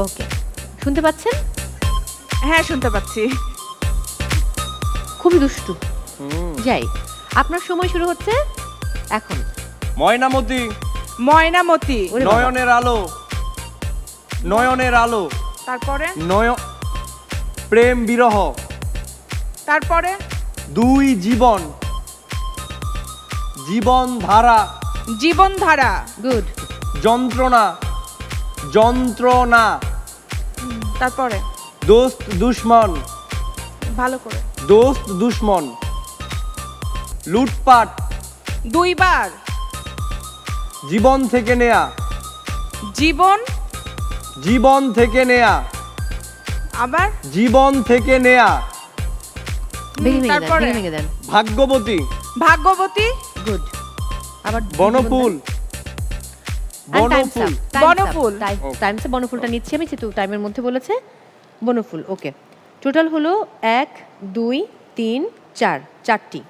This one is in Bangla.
ওকে, শুনতে পাচ্ছেন? হ্যাঁ শুনতে পাচ্ছি। খুবই দুষ্টু। যাই, আপনার সময় শুরু হচ্ছে এখন। ময়নামতি, ময়নামতি, ওরে বাবা। নয়নের আলো, নয়নের আলো, তারপরে প্রেম বিরহ, তারপরে দুই জীবন, জীবন ধারা, জীবনধারা, গুড। যন্ত্রণা, যন্ত্রণা, তারপরে দোস্ত দুশ্মন, ভালো করে দোস্ত দুশ্মন, লুটপাট, দুইবার, জীবন থেকে নেয়া, জীবন, জীবন থেকে নেয়া, আবার জীবন থেকে নেয়া, ভেঙে ভেঙে দেন, তারপরে? ভেঙে ভেঙে দেন। ভাগ্যবতী, ভাগ্যবতী, গুড। আবার বনফুল, বনফুল, বনফুল। টাইমসে বনফুলটা নিচ্ছি আমি, যেহেতু টাইমের মধ্যে বলেছে। বনফুল, ওকে। টোটাল হলো 1 2 3 4, 4টি।